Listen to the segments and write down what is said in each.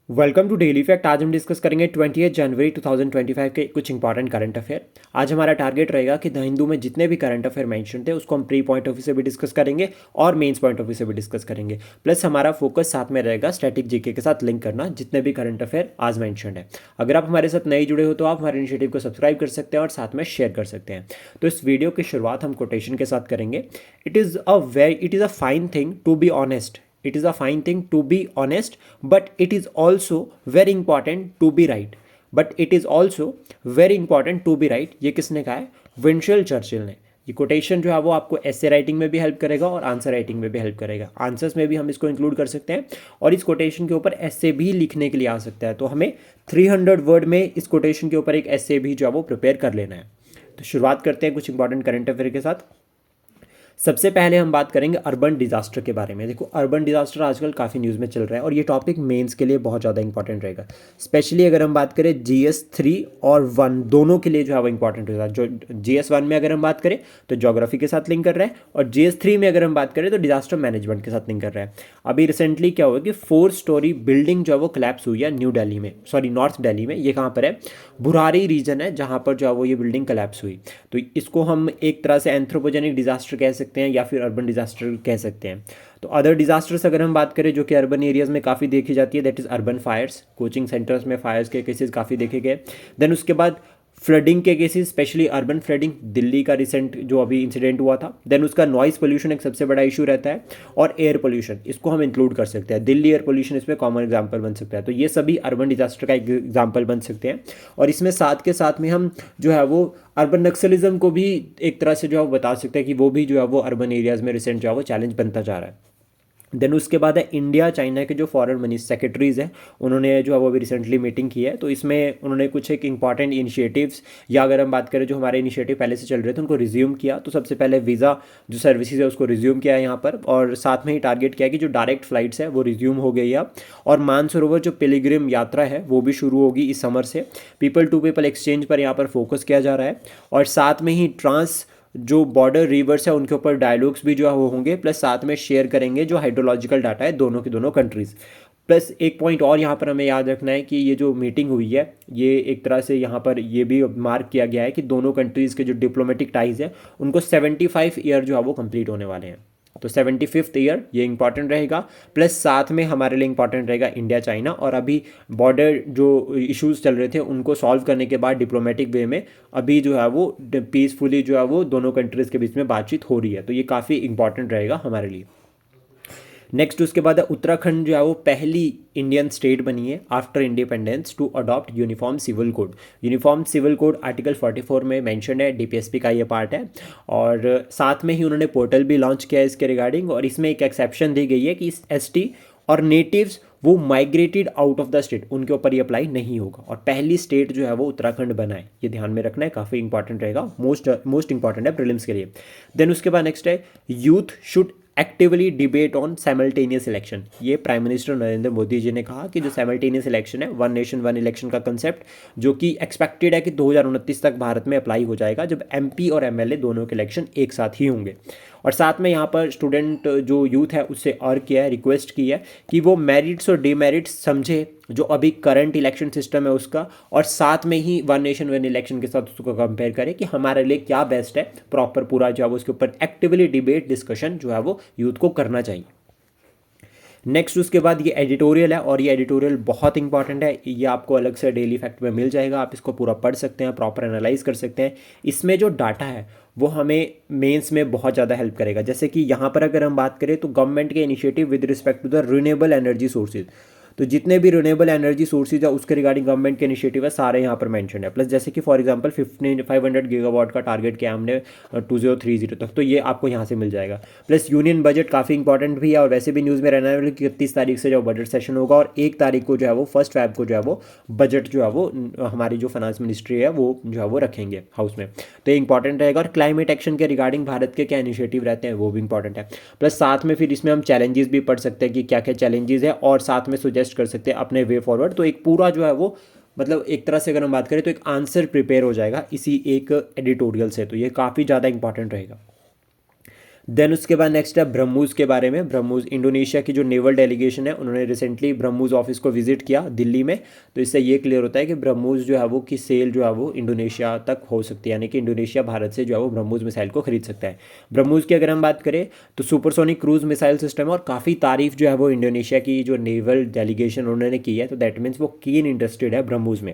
Welcome to daily fact. आज हम discuss करेंगे 28 जनवरी 2025 के कुछ इंपॉर्टेंट करंट अफेयर। आज हमारा टारगेट रहेगा कि द हिंदू में जितने भी करंट अफेयर मेंशन थे उसको हम प्री पॉइंट ऑफ व्यू से भी डिस्कस करेंगे और मेंस पॉइंट ऑफ व्यू से भी डिस्कस करेंगे। प्लस हमारा फोकस साथ में रहेगा स्टैटिक जीके के साथ लिंक करना जितने भी करंट अफेयर आज मैंशन है। अगर आप हमारे साथ नए जुड़े हो तो आप हमारे इनिशिएटिव को सब्सक्राइब कर सकते हैं और साथ में शेयर कर सकते हैं। तो इस वीडियो की शुरुआत हम कोटेशन के साथ करेंगे। It is a fine thing to be honest. It is a fine thing to be honest, but it is also very important to be right. But it is also very important to be right. ये किसने कहा है? Winston Churchill ने। ये quotation जो है वो आपको एसे राइटिंग में भी हेल्प करेगा और आंसर राइटिंग में भी हेल्प करेगा। आंसर्स में भी हम इसको इंक्लूड कर सकते हैं और इस कोटेशन के ऊपर एसे भी लिखने के लिए आ सकता है। तो हमें 300 वर्ड में इस कोटेशन के ऊपर एक एसे भी जो है वो प्रिपेयर कर लेना है। तो शुरुआत करते हैं कुछ इंपॉर्टेंट करंट अफेयर के साथ। सबसे पहले हम बात करेंगे अर्बन डिजास्टर के बारे में। देखो, अर्बन डिजास्टर आजकल काफ़ी न्यूज़ में चल रहा है और ये टॉपिक मेंस के लिए बहुत ज़्यादा इंपॉर्टेंट रहेगा। स्पेशली अगर हम बात करें GS 3 और 1 दोनों के लिए जो है वो इंपॉर्टेंट होगा। जो GS 1 में अगर हम बात करें तो ज्योग्राफी के साथ लिंक कर रहा है और GS 3 में अगर हम बात करें तो डिजास्टर मैनेजमेंट के साथ लिंक कर रहा है। अभी रिसेंटली क्या हुआ कि 4 स्टोरी बिल्डिंग जो है वो क्लैप्स हुई है न्यू दिल्ली में, सॉरी नॉर्थ दिल्ली में। ये कहाँ पर है? बुरारी रीजन है जहाँ पर जो है वो ये बिल्डिंग क्लैप्स हुई। तो इसको हम एक तरह से एंथ्रोपोजेनिक डिजास्टर कह सकते हैं या फिर अर्बन डिजास्टर कह सकते हैं। तो अदर डिजास्टर्स अगर हम बात करें जो कि अर्बन एरियाज में काफ़ी देखी जाती है, that is urban fires. Coaching centres में फायर्स के केसेस काफ़ी देखे गए। देन उसके बाद फ्लडिंग के cases, specially urban flooding, Delhi का रिसेंट जो अभी इंसिडेंट हुआ था। देन उसका नॉइस पोल्यूशन एक सबसे बड़ा इशू रहता है और एयर पोल्यूशन, इसको हम इंक्लूड कर सकते हैं। दिल्ली एयर पोल्यूशन इसमें कॉमन एग्जांपल बन सकता है। तो ये सभी अर्बन डिजास्टर का एक एग्जांपल बन सकते हैं और इसमें साथ के साथ में हम जो है वो अर्बन नक्सलिज्म को भी एक तरह से जो है वो बता सकते हैं कि वो भी जो है वो अर्बन एरियाज़ में रिसेंट जो है वो चैलेंज बनता जा रहा है। देन उसके बाद है इंडिया चाइना के जो फॉरेन मिनिस्टर सेक्रेटरीज हैं, उन्होंने जो है वो अभी रिसेंटली मीटिंग की है। तो इसमें उन्होंने कुछ एक इंपॉर्टेंट इनिशिएटिव्स, या अगर हम बात करें जो हमारे इनिशिएटिव पहले से चल रहे थे उनको रिज्यूम किया। तो सबसे पहले वीज़ा जो सर्विसेज है उसको रिज्यूम किया है यहाँ पर, और साथ में ही टारगेट किया कि जो डायरेक्ट फ्लाइट्स है वो रिज्यूम हो गई है और मानसरोवर जो पिलग्रिम यात्रा है वो भी शुरू होगी इस समर से। पीपल टू पीपल एक्सचेंज पर यहाँ पर फोकस किया जा रहा है और साथ में ही ट्रांस जो बॉर्डर रिवर्स है उनके ऊपर डायलॉग्स भी जो है वो होंगे। प्लस साथ में शेयर करेंगे जो हाइड्रोलॉजिकल डाटा है दोनों की दोनों कंट्रीज़। प्लस एक पॉइंट और यहाँ पर हमें याद रखना है कि ये जो मीटिंग हुई है ये एक तरह से यहाँ पर ये भी मार्क किया गया है कि दोनों कंट्रीज़ के जो डिप्लोमेटिक टाइज़ है उनको 75 ईयर जो है वो कंप्लीट होने वाले हैं। तो 75th ईयर ये इंपॉर्टेंट रहेगा। प्लस साथ में हमारे लिए इंपॉर्टेंट रहेगा इंडिया चाइना, और अभी बॉर्डर जो इश्यूज चल रहे थे उनको सॉल्व करने के बाद डिप्लोमेटिक वे में अभी जो है वो पीसफुली जो है वो दोनों कंट्रीज़ के बीच में बातचीत हो रही है। तो ये काफ़ी इंपॉर्टेंट रहेगा हमारे लिए। नेक्स्ट उसके बाद उत्तराखंड जो है वो पहली इंडियन स्टेट बनी है after independence to adopt uniform civil code. Uniform civil code article 44 में मेंशन है, DPSP का ये पार्ट है। और साथ में ही उन्होंने पोर्टल भी लॉन्च किया है इसके रिगार्डिंग, और इसमें एक एक्सेप्शन दी गई है कि ST और नेटिव्स वो migrated out of the state उनके ऊपर ये अप्लाई नहीं होगा। और पहली स्टेट जो है वो उत्तराखंड बना है, ये ध्यान में रखना है, काफ़ी इंपॉर्टेंट रहेगा, मोस्ट इंपॉर्टेंट है प्रीलिम्स के लिए। देन उसके बाद नेक्स्ट है youth should actively debate on simultaneous election. ये प्राइम मिनिस्टर नरेंद्र मोदी जी ने कहा कि जो साइमल्टेनियस इलेक्शन है, वन नेशन वन इलेक्शन का कंसेप्ट जो कि एक्सपेक्टेड है कि 2029 तक भारत में अप्लाई हो जाएगा, जब MP और MLA दोनों के इलेक्शन एक साथ ही होंगे। और साथ में यहाँ पर स्टूडेंट जो यूथ है उससे और किया है, रिक्वेस्ट की है कि वो मेरिट्स और डीमेरिट्स समझे जो अभी करंट इलेक्शन सिस्टम है उसका, और साथ में ही वन नेशन वन इलेक्शन के साथ उसको कंपेयर करें कि हमारे लिए क्या बेस्ट है। प्रॉपर पूरा जो है वो उसके ऊपर एक्टिवली डिबेट डिस्कशन जो है वो यूथ को करना चाहिए। नेक्स्ट उसके बाद ये एडिटोरियल है, और ये एडिटोरियल बहुत इंपॉर्टेंट है। ये आपको अलग से डेली फैक्ट में मिल जाएगा, आप इसको पूरा पढ़ सकते हैं, प्रॉपर एनालाइज कर सकते हैं। इसमें जो डाटा है वो हमें मेंस में बहुत ज़्यादा हेल्प करेगा। जैसे कि यहाँ पर अगर हम बात करें तो गवर्नमेंट के initiative with respect to the renewable energy sources, तो जितने भी रिन्यूएबल एनर्जी सोर्सेज है उसके रिगार्डिंग गवर्नमेंट के इनिशिएटिव है सारे यहाँ पर मेंशन है। प्लस जैसे कि फॉर एग्जांपल 500 गीगावाट का टारगेट किया हमने 2030 तक, तो ये आपको यहाँ से मिल जाएगा। प्लस यूनियन बजट काफ़ी इंपॉर्टेंट भी है, और वैसे भी न्यूज़ में रहना है कि 31 तारीख से जो बजट सेशन होगा और 1 तारीख को जो है वो 1 फरवरी को जो है वो बजट जो है वो हमारी जो फाइनेंस मिनिस्ट्री है वो जो है वो रखेंगे हाउस में। तो ये इंपॉर्टेंट रहेगा। और क्लाइमेट एक्शन के रिगार्डिंग भारत के क्या इनिशिएटिव रहते हैं वो भी इंपॉर्टेंट है। प्लस साथ में फिर इसमें हम चैलेंजेस भी पढ़ सकते हैं कि क्या क्या चैलेंजेस है, और साथ में सुजेस्ट कर सकते हैं अपने वे फॉरवर्ड। तो एक पूरा जो है वो मतलब एक तरह से अगर हम बात करें तो एक आंसर प्रिपेयर हो जाएगा इसी एक एडिटोरियल से। तो ये काफ़ी ज़्यादा इंपॉर्टेंट रहेगा। देन उसके बाद नेक्स्ट है ब्रह्मोस के बारे में। ब्रह्मोस इंडोनेशिया की जो नेवल डेलीगेशन है उन्होंने रिसेंटली ब्रह्मोस ऑफिस को विजिट किया दिल्ली में। तो इससे ये क्लियर होता है कि ब्रह्मोस जो है वो की सेल जो है वो इंडोनेशिया तक हो सकती है, यानी कि इंडोनेशिया भारत से जो है वो ब्रह्मोस मिसाइल को खरीद सकता है। ब्रह्मोस की अगर हम बात करें तो सुपरसोनिक क्रूज मिसाइल सिस्टम है, और काफ़ी तारीफ जो है वो इंडोनेशिया की जो नेवल डेलीगेशन उन्होंने की है, तो दैट मीन्स वो कीन इंटरेस्टेड है ब्रह्मोस में।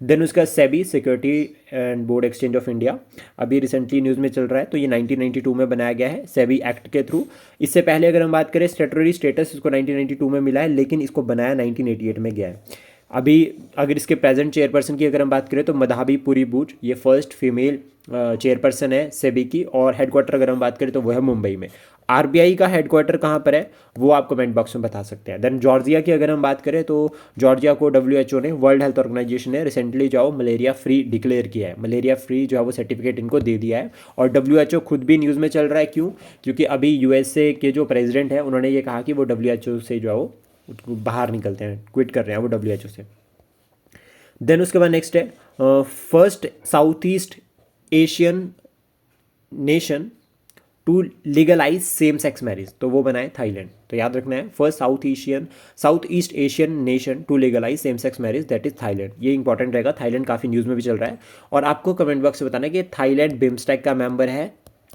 देन उसका SEBI security and board exchange of India अभी रिसेंटली न्यूज़ में चल रहा है, तो ये 1992 में बनाया गया है सेबी एक्ट के थ्रू। इससे पहले अगर हम बात करें स्टैट्यूटरी स्टेटस इसको 1992 में मिला है, लेकिन इसको बनाया 1988 में गया है। अभी अगर इसके प्रेजेंट चेयरपर्सन की अगर हम बात करें तो मधाबी पुरी बूच, ये फर्स्ट फीमेल चेयरपर्सन है सेबी की, और हेडक्वार्टर अगर हम बात करें तो वो है मुंबई में। आरबीआई का हेडक्वार्टर कहाँ पर है वो आप कमेंट बॉक्स में बता सकते हैं। देन जॉर्जिया की अगर हम बात करें तो जॉर्जिया को डब्ल्यूएचओ ने, वर्ल्ड हेल्थ ऑर्गेनाइजेशन ने रिसेंटली जो मलेरिया फ्री डिक्लेयर किया है, मलेरिया फ्री जो है वो सर्टिफिकेट इनको दे दिया है। और डब्ल्यूएचओ खुद भी न्यूज़ में चल रहा है, क्यों? क्योंकि अभी यूएसए के जो प्रेसिडेंट है उन्होंने ये कहा कि वो डब्ल्यूएचओ से जो है वो बाहर निकलते हैं, क्विट कर रहे हैं वो डब्ल्यूएचओ से। देन उसके बाद नेक्स्ट है first south east Asian nation to legalize same sex marriage, तो वो बनाए थाईलैंड। तो याद रखना है, first south east Asian nation to legalize same sex marriage, that is Thailand. ये इंपॉर्टेंट रहेगा, थाईलैंड काफ़ी न्यूज़ में भी चल रहा है। और आपको कमेंट बॉक्स में बताना है कि थाईलैंड बिम्स्टेक का मेंबर है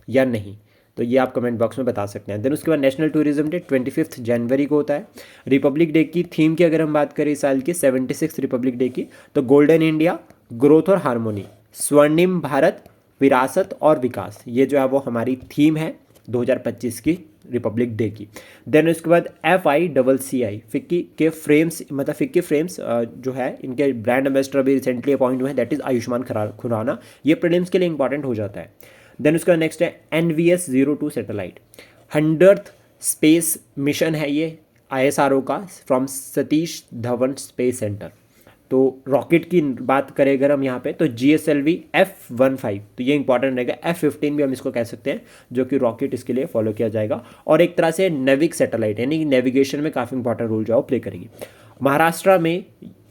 या नहीं, तो ये आप कमेंट बॉक्स में बता सकते हैं। देन उसके बाद नेशनल टूरिज्म डे 25 जनवरी को होता है। रिपब्लिक डे की थीम की अगर हम बात करें इस साल की 76 रिपब्लिक डे की, तो गोल्डन इंडिया, ग्रोथ और हार्मोनी, स्वर्णिम भारत, विरासत और विकास, ये जो है वो हमारी थीम है 2025 की रिपब्लिक डे की। देन उसके बाद FICCI फिक्की के फ्रेम्स, मतलब फिक्की फ्रेम्स जो है इनके ब्रांड एम्बेसडर अभी रिसेंटली अपॉइंट हुए हैं, दैट इज़ आयुष्मान खुराना। ये प्रीलिम्स के लिए इंपॉर्टेंट हो जाता है। देन उसका नेक्स्ट है NVS-02 satellite, 100th space mission है ये ISRO का, from Satish Dhawan space centre. तो रॉकेट की बात करें अगर हम यहाँ पे तो GSLV F-15, तो ये इंपॉर्टेंट रहेगा। F-15 भी हम इसको कह सकते हैं, जो कि रॉकेट इसके लिए फॉलो किया जाएगा। और एक तरह से नेविक सैटेलाइट, यानी कि नेविगेशन में काफ़ी इंपॉर्टेंट रोल जो है प्ले करेगी। महाराष्ट्र में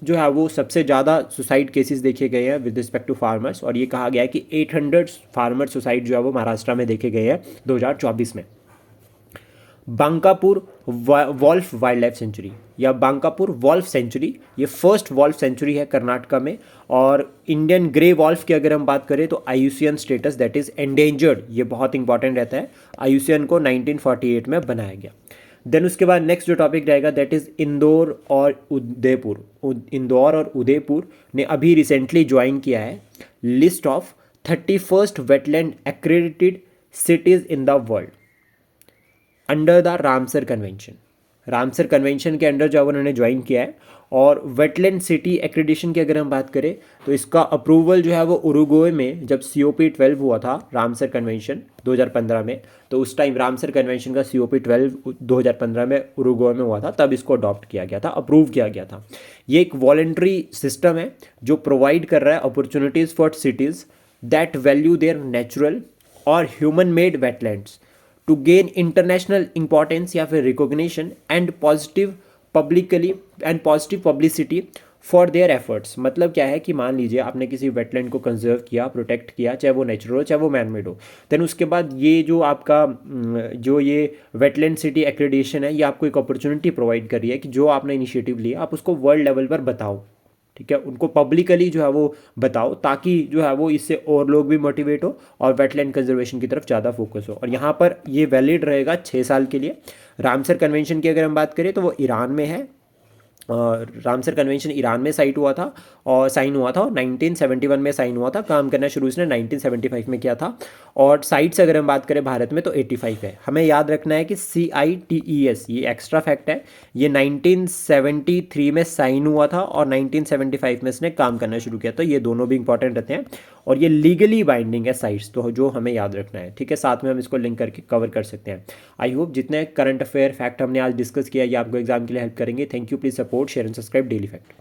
जो है वो सबसे ज़्यादा सुसाइड केसेस देखे गए हैं विद रिस्पेक्ट टू फार्मर्स, और ये कहा गया है कि 800 फार्मर सुसाइड जो है वो महाराष्ट्र में देखे गए हैं 2024 में। बांकापुर वॉल्फ वाइल्ड लाइफ सेंचुरी या बांकापुर वॉल्फ सेंचुरी, ये फर्स्ट वॉल्फ सेंचुरी है कर्नाटका में। और इंडियन ग्रे वॉल्फ की अगर हम बात करें तो IUCN status, that is endangered, ये बहुत इंपॉर्टेंट रहता है। IUCN को 1948 में बनाया गया। देन उसके बाद नेक्स्ट जो टॉपिक रहेगा दैट इज़ इंदौर और उदयपुर। इंदौर और उदयपुर ने अभी रिसेंटली ज्वाइन किया है list of 31st wetland accredited cities in the world under the Ramsar convention. Ramsar convention के अंडर जो उन्होंने ज्वाइन किया है। और वेटलैंड सिटी एक्रेडिशन की अगर हम बात करें तो इसका अप्रूवल जो है वो उरुग्वे में जब COP12 हुआ था, रामसर कन्वेंशन 2015 में, तो उस टाइम रामसर कन्वेंशन का COP12 2015 में उरुग्वे में हुआ था, तब इसको अडॉप्ट किया गया था, अप्रूव किया गया था। ये एक वॉलेंट्री सिस्टम है जो प्रोवाइड कर रहा है opportunities for cities that value their natural और human made wetlands to gain international importance या फिर recognition and positive publicity for their efforts. मतलब क्या है कि मान लीजिए आपने किसी वेटलैंड को कंजर्व किया, प्रोटेक्ट किया, चाहे वो नेचुरल हो चाहे वो मैन मेड हो, देन उसके बाद ये जो आपका जो ये वेटलैंड सिटी एक्रेडिशन है, ये आपको एक अपॉर्चुनिटी प्रोवाइड कर रही है कि जो आपने इनिशिएटिव लिया आप उसको वर्ल्ड लेवल पर बताओ, ठीक है, उनको पब्लिकली जो है वो बताओ, ताकि जो है वो इससे और लोग भी मोटिवेट हो और वेटलैंड कंजर्वेशन की तरफ ज़्यादा फोकस हो। और यहाँ पर ये वैलिड रहेगा 6 साल के लिए। रामसर कन्वेंशन की अगर हम बात करें तो वो ईरान में है। रामसर कन्वेंशन ईरान में साइन हुआ था और 1971 में साइन हुआ था। काम करना शुरू इसने 1975 में किया था। और साइट्स अगर हम बात करें भारत में तो 85 है। हमें याद रखना है कि CITES, ये एक्स्ट्रा फैक्ट है, ये 1973 में साइन हुआ था और 1975 में इसने काम करना शुरू किया, तो ये दोनों भी इंपॉर्टेंट रहते हैं। और ये लीगली बाइंडिंग है साइट्स, तो जो हमें याद रखना है, ठीक है, साथ में हम इसको लिंक करके कवर कर सकते हैं। आई होप जितने करंट अफेयर फैक्ट हमने आज डिस्कस किया ये आपको एग्जाम के लिए हेल्प करेंगे। Thank you, please support, share and subscribe daily fact.